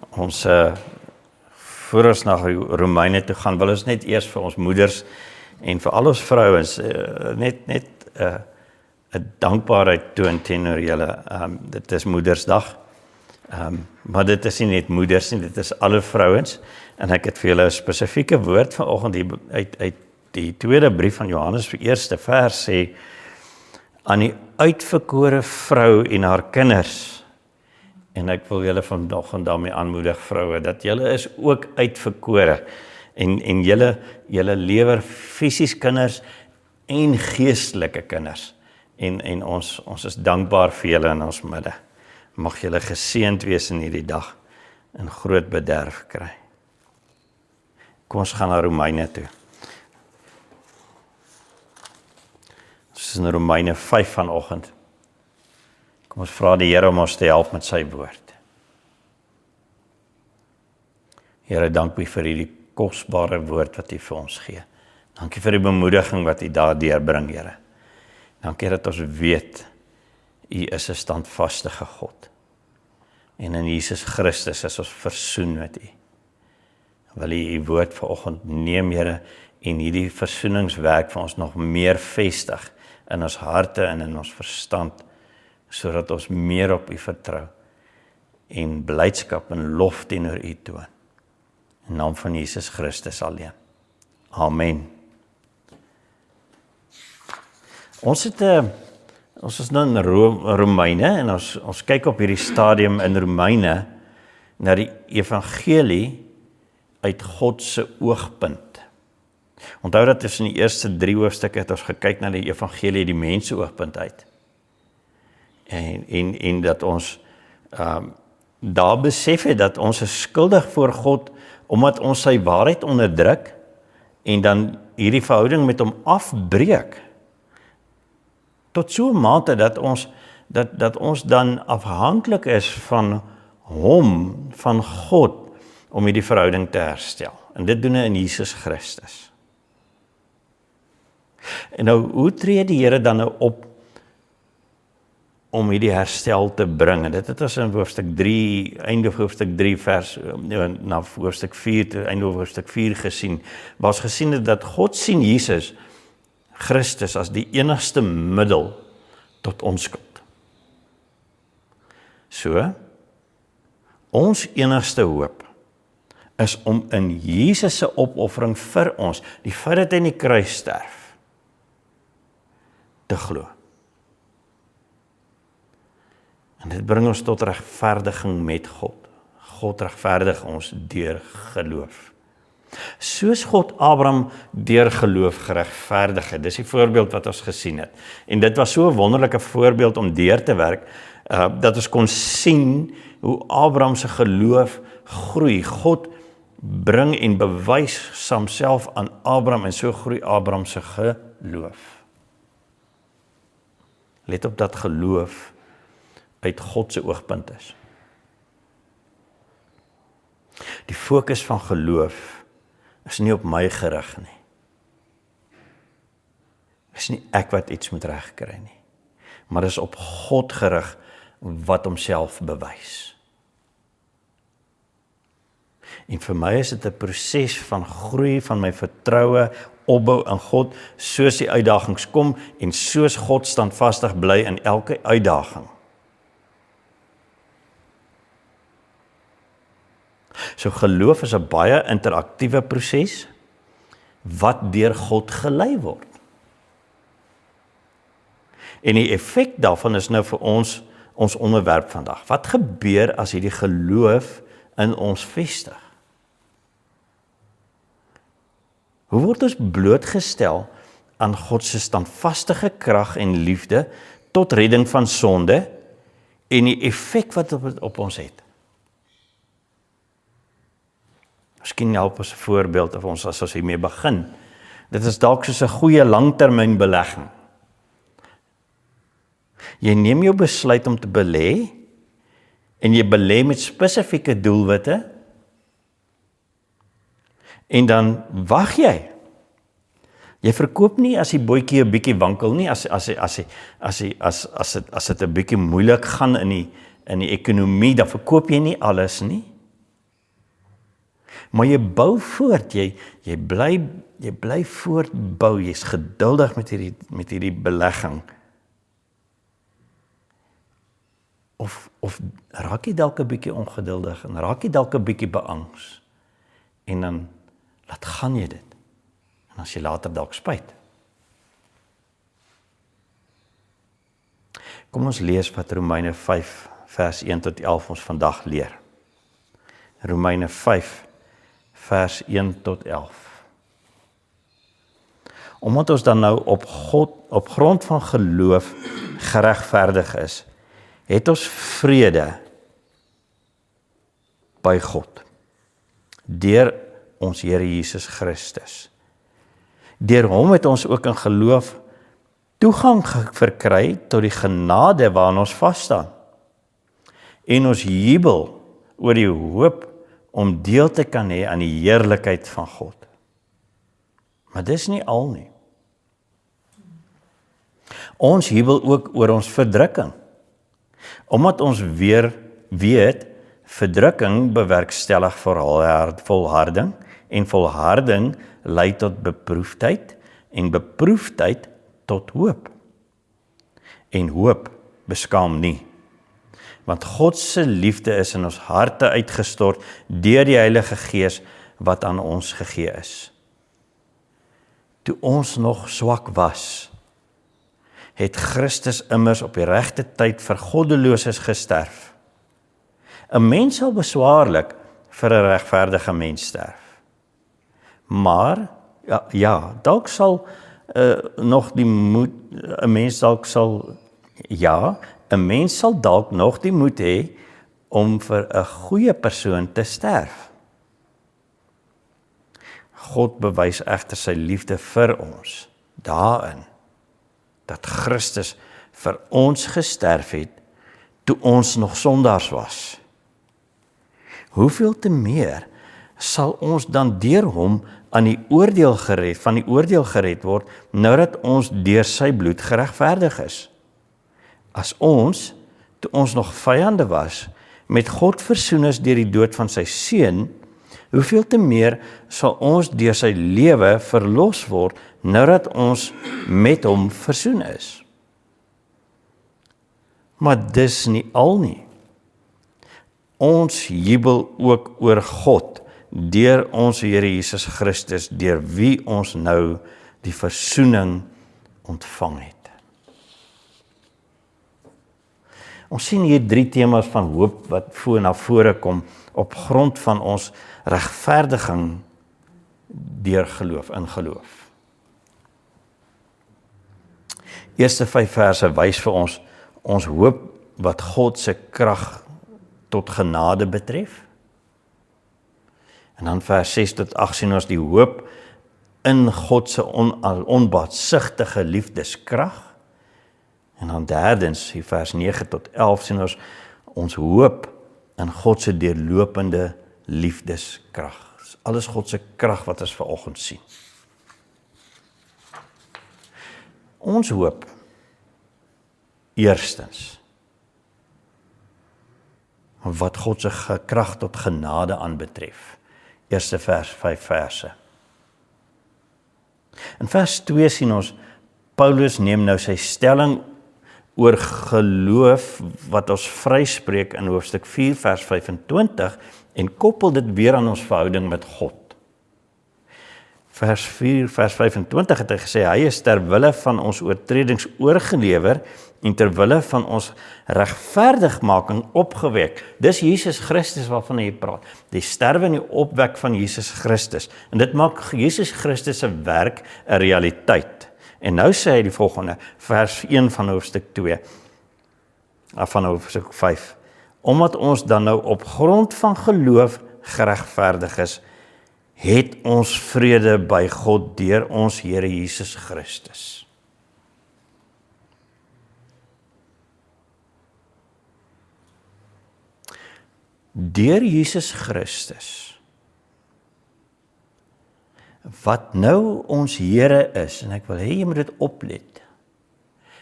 Ons voor ons na Romeine toe gaan, wil ons net eers vir ons moeders en vir al ons vrouens net 'n dankbaarheid toon teenoor julle. Dit is Moedersdag. Maar dit is nie net moeders nie, dit is alle vrouens. En ek het vir julle 'n spesifieke woord vanoggend uit die tweede brief van Johannes vir eerste vers sê, aan die uitverkore vrou en haar kinders. En ek wil julle vanoggend daarmee aanmoedig, vroue, dat julle is ook uitverkore. En julle lewer fisies kinders en geestelike kinders. En ons is dankbaar vir julle in ons midde. Mag julle geseënd wees in hierdie dag en groot bederf kry. Kom ons gaan na Romeine toe. Ons is in Romeine 5 vanoggend. Kom ons vra die Here om ons te help met sy woord. Here, dankie vir hierdie kosbare woord wat U vir ons gee. Dankie vir die bemoediging wat U daardeur bring, Here. Dankie dat ons weet, U is 'n standvastige God. En in Jesus Christus is ons versoen met U. Wil U U woord vanoggend neem, Here, en hierdie versoeningswerk vir ons nog meer vestig in ons harte en in ons verstand, sodat ons meer op U vertrou en blydskap en lof teenoor U toon. In naam van Jesus Christus alleen. Amen. Ons is nou in Romeine en ons kyk op hierdie stadium in Romeine na die evangelie uit God se oogpunt. Onthou dat in die eerste 3 hoofstukke het ons gekyk na die evangelie die mens se oogpunt uit. En dat ons daar besef het dat ons is skuldig voor God omdat ons sy waarheid onderdruk en dan hierdie verhouding met hom afbreek. Tot so 'n mate dat ons dan afhanklik is van hom, van God, om hierdie verhouding te herstel. En dit doen hy in Jesus Christus. En nou, hoe tree die Here dan nou op om hierdie herstel te bring? En dit het ons in hoofstuk 3, einde hoofstuk 3 vers, na hoofstuk 4, einde hoofstuk 4 gesien, waar ons gesien het dat God sien Jesus Christus as die enigste middel tot onskuld. So, ons enigste hoop is om in Jesus se opoffering vir ons, die feit dat hy in die kruis sterf, te glo. En dit bring ons tot regverdiging met God. God regverdig ons deur geloof. Soos God Abraham deur geloof geregverdig het. Dis die voorbeeld wat ons gesien het. En dit was so 'n wonderlike voorbeeld om deur te werk, dat ons kon sien hoe Abraham se geloof groei. God bring en bewys homself aan Abraham en so groei Abraham se geloof. Let op dat geloof uit God se oogpunt is. Die fokus van geloof is nie op my gerig nie. Is nie ek wat iets moet regkry nie. Maar is op God gerig wat homself bewys. En vir my is dit 'n proses van groei van my vertroue, opbou in God, soos die uitdagings kom en soos God standvastig bly in elke uitdaging. So geloof is 'n baie interaktiewe proses wat deur God gelei word. En die effek daarvan is nou vir ons onderwerp vandag. Wat gebeur as hierdie geloof in ons vestig? Hoe word ons blootgestel aan God se standvastige krag en liefde tot redding van sonde en die effek wat dit op ons het? Miskien help ons 'n voorbeeld of ons as ons hiermee begin. Dit is dalk soos 'n goeie langtermynbelegging. Jy neem jou besluit om te belê en jy belê met spesifieke doelwitte en dan wag jy. Jy verkoop nie as die bootjie 'n bietjie wankel nie, as dit 'n bietjie moeilik gaan in die ekonomie, dan verkoop jy nie alles nie. Maar jy bou voort, jy bly voortbou, jy's geduldig met hierdie belegging. Of raak jy dalk 'n bietjie ongeduldig en raak jy dalk 'n bietjie beangs en dan laat gaan jy dit. En as jy later dalk spyt. Kom ons lees wat Romeine 5 vers 1 tot 11 ons vandag leer. Romeine 5 vers 1 tot 11. Omdat ons dan nou op grond van geloof geregverdig is, het ons vrede by God deur ons Here Jesus Christus. Deur hom het ons ook in geloof toegang verkry tot die genade waarin ons vas staan. En ons jubel oor die hoop om deel te kan hê aan die heerlikheid van God. Maar dis nie al nie. Ons jubel ook oor ons verdrukking. Omdat ons weer weet, verdrukking bewerkstellig volharding, en volharding lei tot beproefdheid, en beproefdheid tot hoop. En hoop beskaam nie. Want God se liefde is in ons harte uitgestort deur die Heilige Gees wat aan ons gegee is. Toe ons nog swak was, het Christus immers op die regte tyd vir goddeloses gesterf. 'n Mens sal beswaarlik vir 'n regverdige mens sterf. Maar, dalk sal nog die moed, 'n mens sal dalk nog die moed hê om vir 'n goeie persoon te sterf. God bewys egter sy liefde vir ons daarin dat Christus vir ons gesterf het toe ons nog sondaars was. Hoeveel te meer sal ons dan deur hom van die oordeel gered word, nou dat ons deur sy bloed geregverdig is. As ons, toe ons nog vyande was, met God versoen is deur die dood van sy seun, hoeveel te meer sal ons deur sy lewe verlos word, nou dat ons met hom versoen is. Maar dis nie al nie. Ons jubel ook oor God, deur ons Here Jesus Christus, deur wie ons nou die versoening ontvang het. Ons sien hier 3 temas van hoop wat na vore kom op grond van ons regverdiging deur geloof, in geloof. Eerste 5 verse wys vir ons hoop wat God se krag tot genade betref. En dan vers 6 tot 8 sien ons die hoop in God se onbaatsigtige liefdeskrag. En dan derdens, die vers 9 tot 11 sien ons hoop in God se deurlopende liefdeskrag. Dis alles God se krag wat ons vanoggend sien. Ons hoop eerstens wat God se krag tot genade aanbetref. Eerste 5 verse. In vers 2 sien ons, Paulus neem nou sy stelling oor geloof wat ons vryspreek in hoofstuk 4 vers 25 en koppel dit weer aan ons verhouding met God. Vers 4 vers 25 het hy gesê, hy is ter wille van ons oortredings oorgelewer en ter wille van ons regverdigmaking opgewek. Dis Jesus Christus waarvan hy praat. Die sterwe en die opwek van Jesus Christus. En dit maak Jesus Christus se werk 'n realiteit. En nou sê hy die volgende, vers 1 van hoofstuk 2, van hoofstuk 5. Omdat ons dan nou op grond van geloof geregverdig is, het ons vrede by God deur ons Here Jesus Christus. Deur Jesus Christus, wat nou ons Here is, en ek wil hê jy moet dit oplet.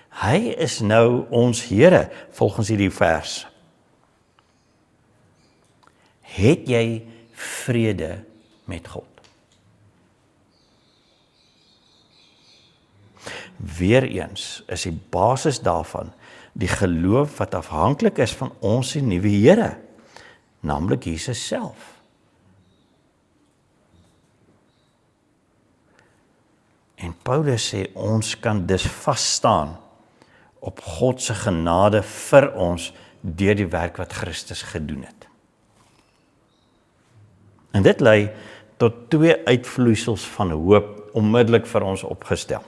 Hy is nou ons Here, volgens hierdie vers. Het jy vrede met God. Weereens is die basis daarvan die geloof wat afhanklik is van ons die nuwe Here, naamlik Jesus self. En Paulus sê ons kan dus vas staan op God se genade vir ons deur die werk wat Christus gedoen het. En dit lei tot 2 uitvloeisels van hoop onmiddellik vir ons opgestel.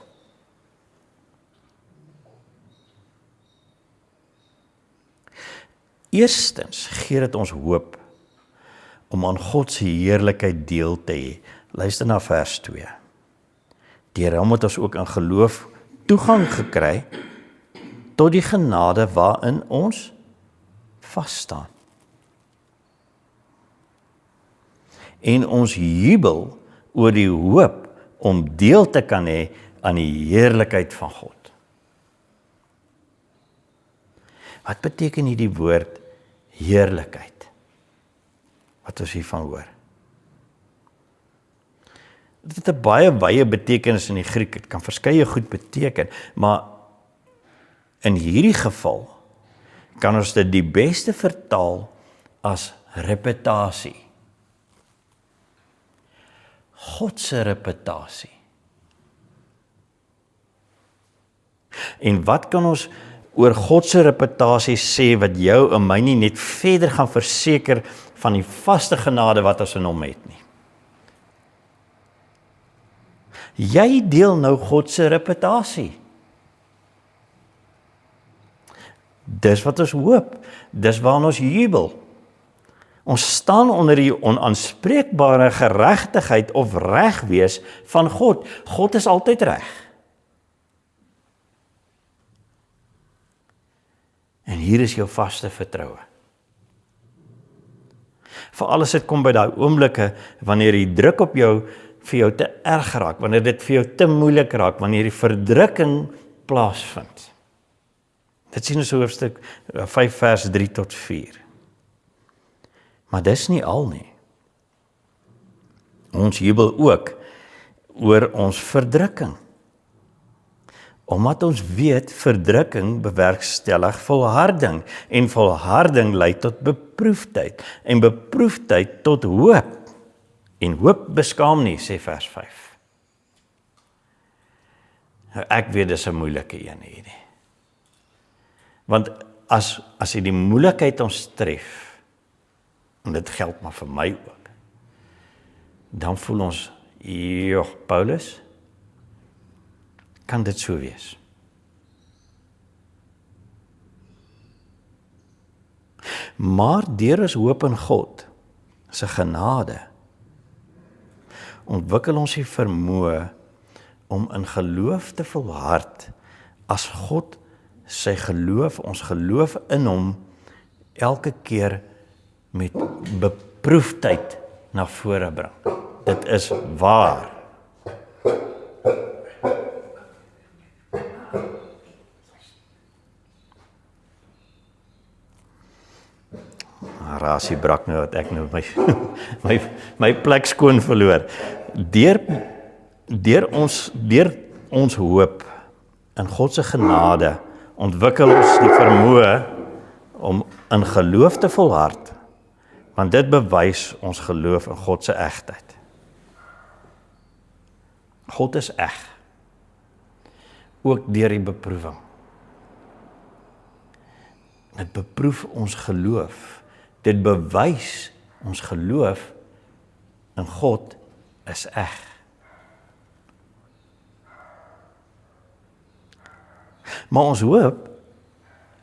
Eerstens gee dit ons hoop om aan God se heerlikheid deel te hê. Luister na vers 2. Deur hom het ons ook in geloof toegang gekry tot die genade waarin ons vas staan. En ons jubel oor die hoop om deel te kan hê aan die heerlikheid van God. Wat beteken hierdie woord heerlikheid? Wat ons hiervan hoor? Dit het 'n baie wye betekenis in die Griek. Dit kan verskeie goed beteken, maar in hierdie geval kan ons dit die beste vertaal as reputasie. God se reputasie. En wat kan ons oor God se reputasie sê wat jou en my nie net verder gaan verseker van die vaste genade wat ons in hom het nie? Jy deel nou God se reputasie. Dis wat ons hoop, dis waarna ons jubel. Ons staan onder die onaanspreekbare geregtigheid of regwees van God. God is altyd reg. En hier is jou vaste vertroue. Veral as dit kom by daai oomblikke wanneer die druk op jou vir jou te erg raak, wanneer dit vir jou te moeilik raak, wanneer die verdrukking plaasvind. Dit sien ons hoofstuk 5 vers 3 tot 4. Maar dis nie al nie. Ons jubel ook oor ons verdrukking. Omdat ons weet verdrukking bewerkstellig volharding en volharding lei tot beproefdheid en beproefdheid tot hoop. En hoop beskaam nie, sê vers 5. Nou, ek weet dis 'n moeilike een hierdie. Want as die moeilikheid ons tref, en dit geld maar vir my ook, dan voel ons, joh, Paulus, kan dit so wees? Maar deur ons hoop in God, se genade, ontwikkel ons die vermoë om in geloof te volhard as God sy geloof, ons geloof in hom elke keer met beproefdheid na vore bring. Dit is waar. Rasie brak nou dat ek nou my plek skoon verloor. Deur ons hoop in God se genade ontwikkel ons die vermoë om in geloof te volhard, want dit bewys ons geloof in God se egtheid. God is eg, ook deur die beproewing. Dit beproef ons geloof. Dit bewys ons geloof in God is eg. Maar ons hoop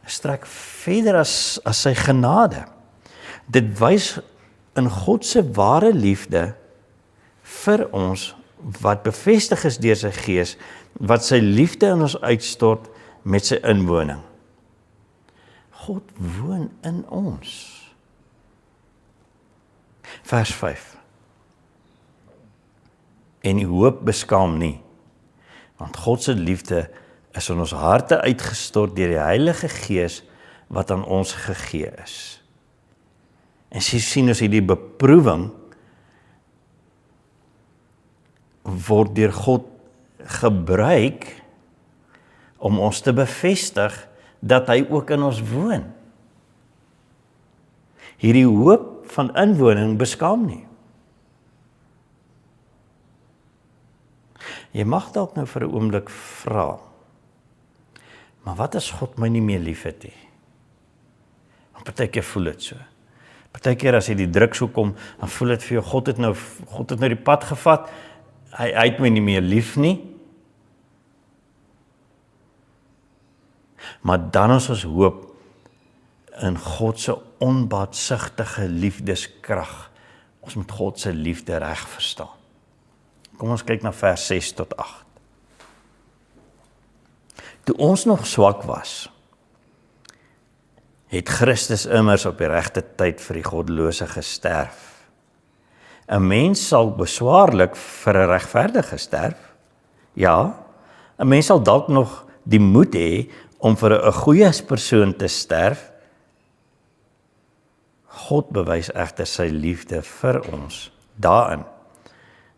strek verder as sy genade. Dit wys in God se ware liefde vir ons wat bevestig is deur sy Gees, wat sy liefde in ons uitstort met sy inwoning. God woon in ons. Vers 5. En die hoop beskaam nie, want God se liefde is in ons harte uitgestort deur die Heilige Gees wat aan ons gegee is. En sien ons hierdie beproewing word deur God gebruik om ons te bevestig dat hy ook in ons woon. Hierdie hoop van inwoning beskaam nie. Jy mag dalk nou vir 'n oomblik vra, maar wat as God my nie meer lief het nie? Want partykeer voel dit so. Partykeer as jy die druk so kom, dan voel dit vir jou, God het nou die pad gevat, hy het my nie meer lief nie. Maar dan is ons hoop in God se onbaatsigtige liefdeskrag. Ons moet God se liefde reg verstaan. Kom ons kyk na vers 6 tot 8. Toe ons nog swak was, het Christus immers op die regte tyd vir die goddelose gesterf. 'n Mens sal beswaarlik vir 'n regverdige sterf. Ja, 'n mens sal dalk nog die moed hê om vir 'n goeie persoon te sterf. God bewys egter sy liefde vir ons daarin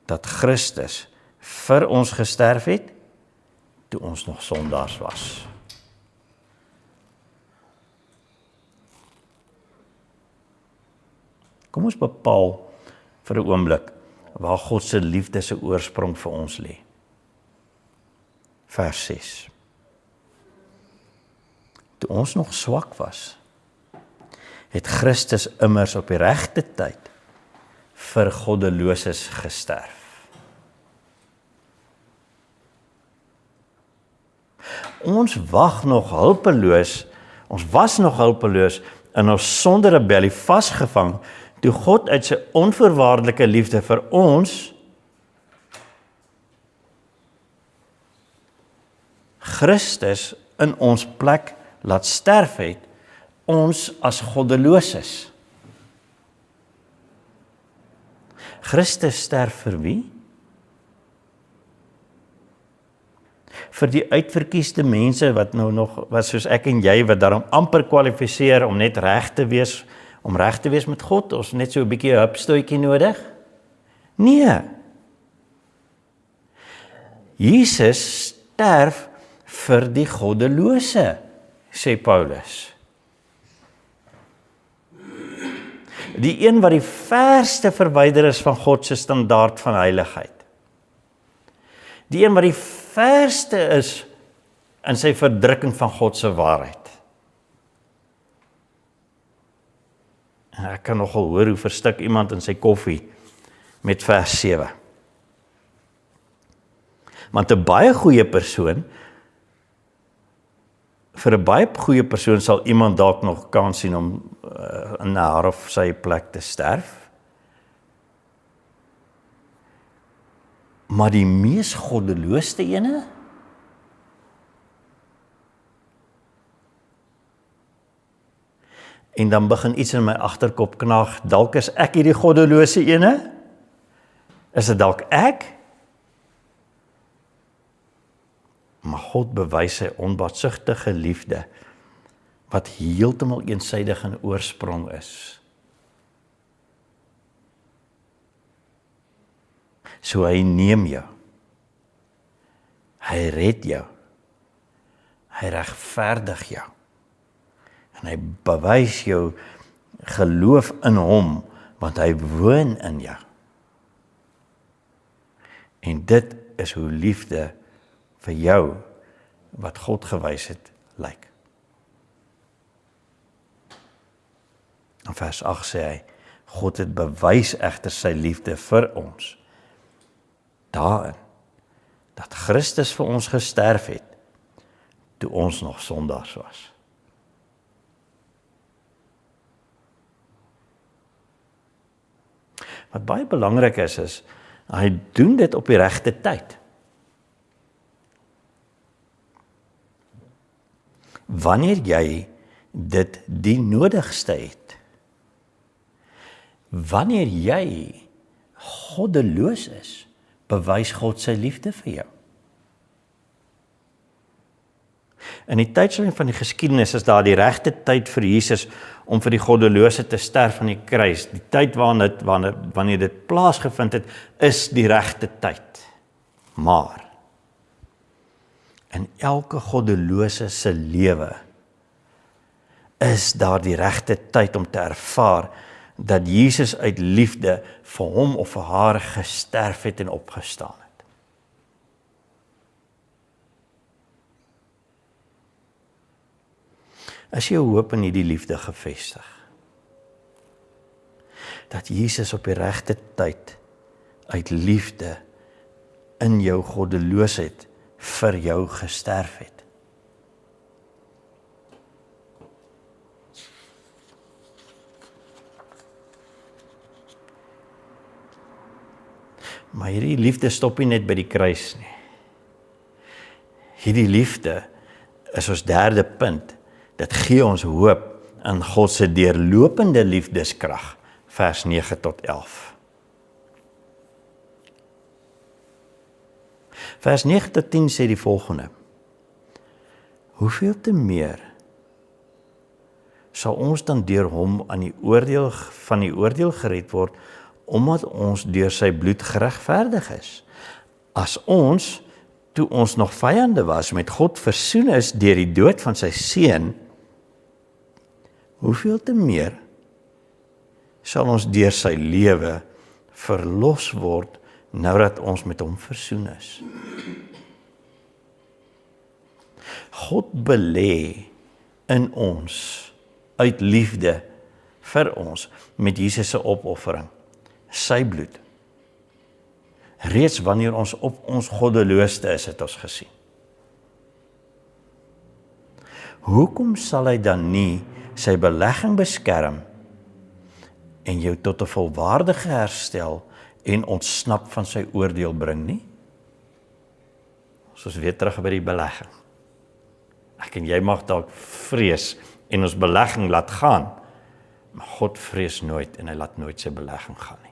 dat Christus vir ons gesterf het toe ons nog sondaars was. Kom ons bepaal vir 'n oomblik waar God se liefde se oorsprong vir ons lê. Vers 6. Toe ons nog swak was, het Christus immers op die regte tyd vir goddeloses gesterf. Ons was nog hulpeloos in ons sonde rebellie vasgevang, toe God uit sy onvoorwaardelike liefde vir ons Christus in ons plek laat sterf het, ons as goddeloses. Christus sterf vir wie? Vir die uitverkiesde mense wat nou nog was soos ek en jy, wat daarom amper kwalifiseer om net reg te wees met God, ons net so 'n bietjie 'n hupstootjie nodig? Nee. Jesus sterf vir die goddelose, sê Paulus. Die een wat die verste verwyder is van God se standaard van heiligheid. Die een wat die verste is in sy verdrukking van God se waarheid. En ek kan nogal hoor hoe verstik iemand in sy koffie met vers 7. Want 'n baie goeie persoon, vir 'n baie goeie persoon sal iemand dalk nog kans sien om in haar of sy plek te sterf. Maar die mees goddeloosste ene, en dan begin iets in my agterkop knaag, dalk is ek hierdie goddelose ene? Is dit dalk ek? Maar God bewys sy onbaatsigtige liefde, wat heeltemal eensydig in oorsprong is. So hy neem jou, hy red jou, hy regverdig jou, en hy bewys jou geloof in hom, want hy woon in jou. En dit is hoe liefde vir jou, wat God gewys het, lyk. In vers 8 sê hy, God het bewys egter sy liefde vir ons, daarin, dat Christus vir ons gesterf het, toe ons nog sondaars was. Wat baie belangrik is, hy doen dit op die regte tyd. Wanneer jy dit die nodigste het, wanneer jy goddeloos is, bewys God sy liefde vir jou. In die tydslyn van die geskiedenis is daar die regte tyd vir Jesus om vir die goddelose te sterf aan die kruis. Die tyd wanneer dit plaasgevind het, is die regte tyd. Maar in elke goddelose se lewe is daar die regte tyd om te ervaar dat Jesus uit liefde vir hom of vir haar gesterf het en opgestaan het. Is jou hoop in hierdie liefde gevestig? Dat Jesus op die regte tyd uit liefde in jou goddeloosheid vir jou gesterf het. Maar hierdie liefde stop nie net by die kruis nie. Hierdie liefde is ons derde punt. Dit gee ons hoop in God se deurlopende liefdeskrag, vers 9 tot 11. Vers 9 tot 10 sê die volgende: Hoeveel te meer sal ons dan deur hom aan die oordeel van die oordeel gered word, omdat ons deur sy bloed geregverdig is. As ons, toe ons nog vyande was, met God versoen is deur die dood van sy seun, hoeveel te meer sal ons deur sy lewe verlos word, nou dat ons met hom versoen is. God belê in ons uit liefde vir ons met Jesus se opoffering, sy bloed. Reeds wanneer ons op ons goddeloosste is, het ons gesien. Hoekom sal hy dan nie sy belegging beskerm en jou tot 'n volwaardige herstel en ontsnap van sy oordeel bring nie? Ons is weer terug by die belegging. Ek en jy mag dalk vrees en ons belegging laat gaan, maar God vrees nooit en hy laat nooit sy belegging gaan nie.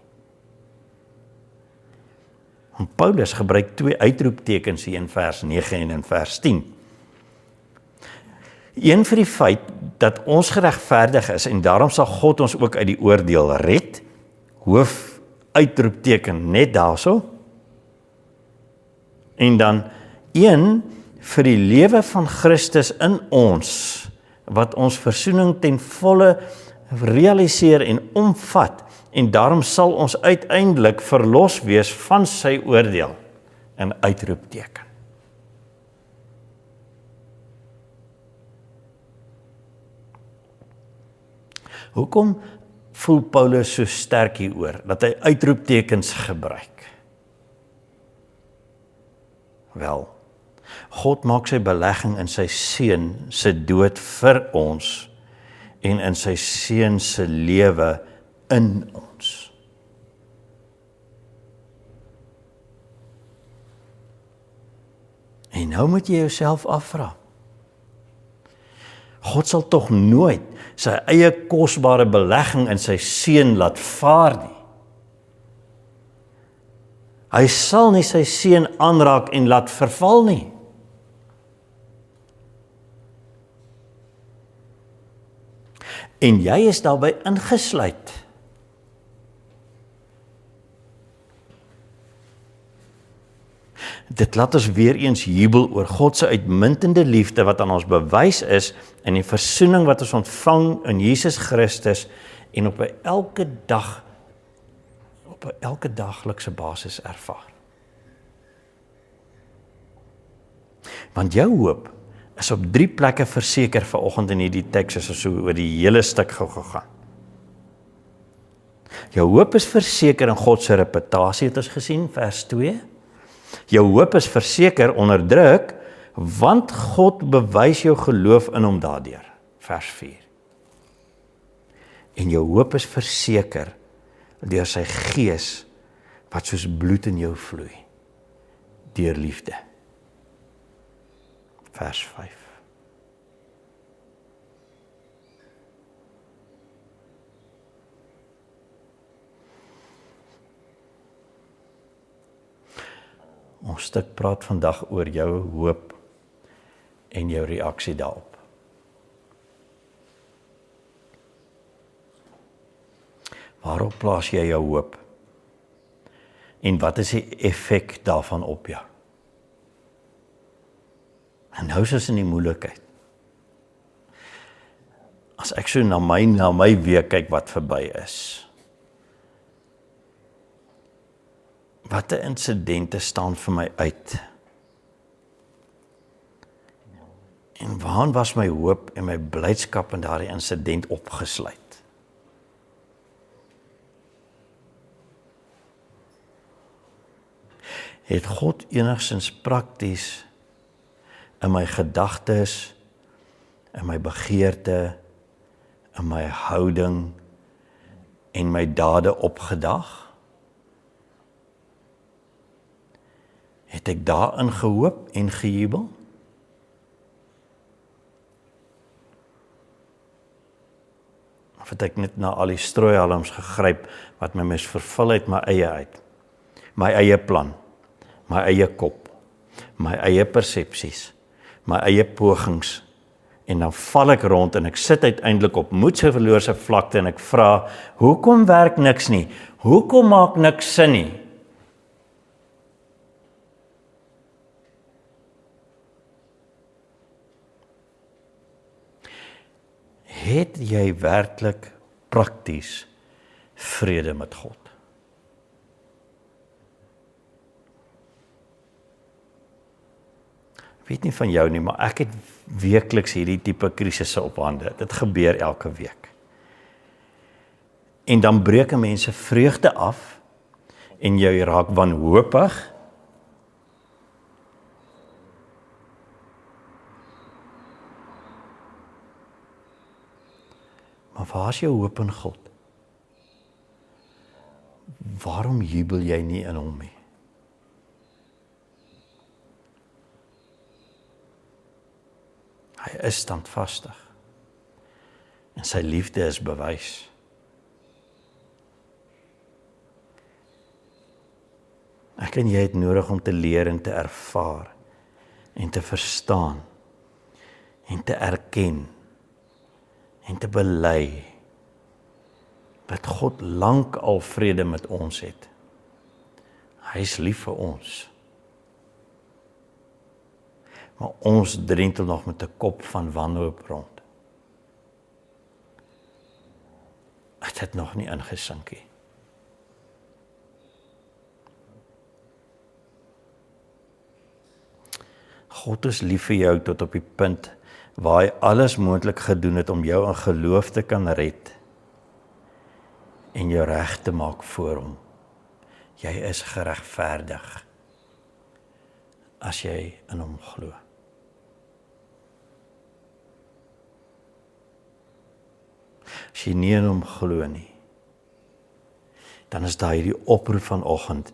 En Paulus gebruik 2 uitroeptekens hier in vers 9 en in vers 10. Een vir die feit dat ons geregverdig is en daarom sal God ons ook uit die oordeel red, hoof uitroepteken net daarso. En dan een vir die lewe van Christus in ons, wat ons versoening ten volle realiseer en omvat, en daarom sal ons uiteindelik verlos wees van sy oordeel, in uitroepteken. Hoekom voel Paulus so sterk hieroor, dat hy uitroeptekens gebruik? Wel, God maak sy belegging in sy seun se dood vir ons, en in sy seun se lewe in ons. En nou moet jy jouself afvra. God sal tog nooit sy eie kosbare belegging in sy seun laat vaar nie. Hy sal nie sy seun aanraak en laat verval nie. En jy is daarbey ingesluit. Dit laat ons weer eens jubel oor God se uitmuntende liefde wat aan ons bewys is in die versoening wat ons ontvang in Jesus Christus en op 'n elke daglikse basis ervaar. Want jou hoop is op 3 plekke verseker vanoggend in hierdie teks as ons so oor die hele stuk gou gegaan. Jou hoop is verseker in God se reputasie, het ons gesien, vers 2. Jou hoop is verseker onder druk, want God bewys jou geloof in hom daardeur, vers 4. En jou hoop is verseker deur sy gees, wat soos bloed in jou vloei, deur liefde, vers 5. Ons stuk praat vandag oor jou hoop en jou reaksie daarop. Waarop plaas jy jou hoop? En wat is die effek daarvan op jou? En nou is ons in die moeilikheid. As ek so na my week kyk wat verby is, watter insidente staan vir my uit? En waarin was my hoop en my blydskap in daardie insident opgesluit? Het God enigstens prakties in my gedagtes, in my begeerte, in my houding en my dade opgedag? Het ek daarin gehoop en gejubel? Of het ek net na al die strooihalms gegryp wat my misvervul uit my eie uit? My eie plan, my eie kop, my eie persepsies, my eie pogings, en dan val ek rond en ek sit uiteindelik op moedseverloorse vlakte en ek vra, hoekom werk niks nie? Hoekom maak niks sin nie? Het jy werklik prakties vrede met God? Ek weet nie van jou nie, maar ek het weekliks hierdie tipe krisisse op hande. Dit gebeur elke week. En dan breek 'n mens se vreugde af en jy raak wanhoopig. Maar waar is jou hoop in God? Waarom jubel jy nie in hom nie? Hy is standvastig. En sy liefde is bewys. Ek en jy het nodig om te leer en te ervaar en te verstaan en te erken en te bely dat God lank al vrede met ons het. Hy is lief vir ons. Maar ons drentel nog met 'n kop van wanhoop rond. Het het nog nie ingesink nie. God is lief vir jou tot op die punt waar hy alles moontlik gedoen het om jou in geloof te kan red en jou reg te maak voor hom. Jy is geregverdig as jy in hom glo. As jy nie in hom glo nie, dan is daar hierdie oproep vanoggend.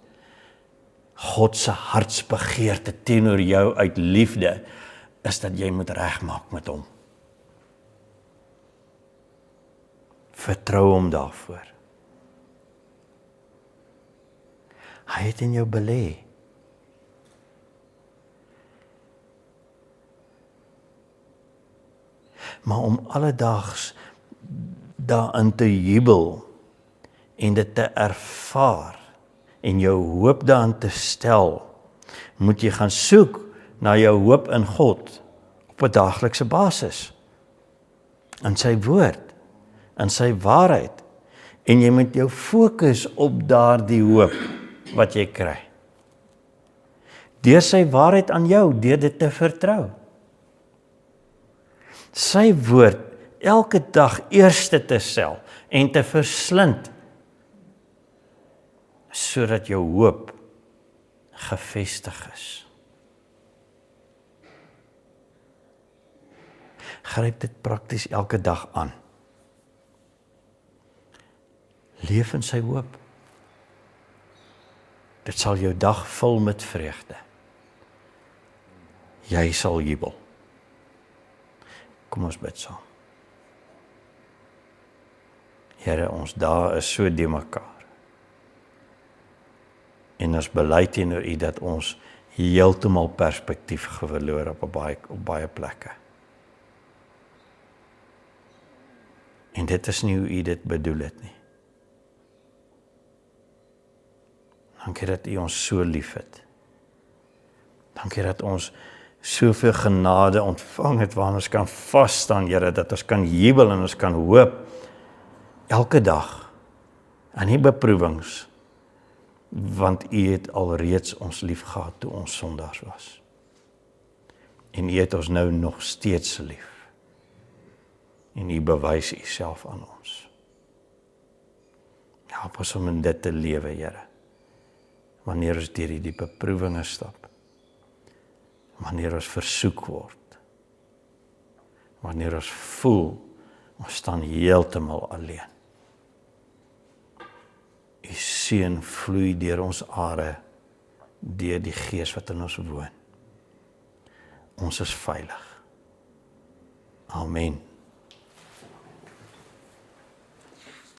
God se hartsbegeerte teenoor jou uit liefde is dat jy moet regmaak met hom. Vertrou hom daarvoor. Hy het in jou belê. Maar om alledaags daarin te jubel en dit te ervaar en jou hoop daarin te stel, moet jy gaan soek na jou hoop in God op 'n daaglikse basis. In sy woord, in sy waarheid. En jy moet jou fokus op daardie hoop wat jy kry. Deur sy waarheid aan jou, deur dit te vertrou. Sy woord elke dag eerste te stel en te verslind, sodat jou hoop gefestig is. Gryp dit prakties elke dag aan. Leef in sy hoop. Dit sal jou dag vul met vreugde. Jy sal jubel. Kom ons bid saam. Here, ons dae is so de mekaar. En ons bely teenoor U dat ons heeltemal perspektief verloor op baie plekke. En dit is nie hoe U dit bedoel het nie. Dankie dat U ons so liefhet. Dankie dat ons soveel genade ontvang het, waar ons kan vas staan, Here, dat ons kan jubel en ons kan hoop, elke dag, aan die beproewings, want U het alreeds ons lief gehad toe ons sondaars was. En U het ons nou nog steeds lief. En U bewys U self aan ons. Help ons om in dit te lewe, Here. Wanneer ons deur die beproewinge stap. Wanneer ons versoek word. Wanneer ons voel, ons staan heeltemal alleen. U seën vloei deur ons are, deur die Gees wat in ons woon. Ons is veilig. Amen.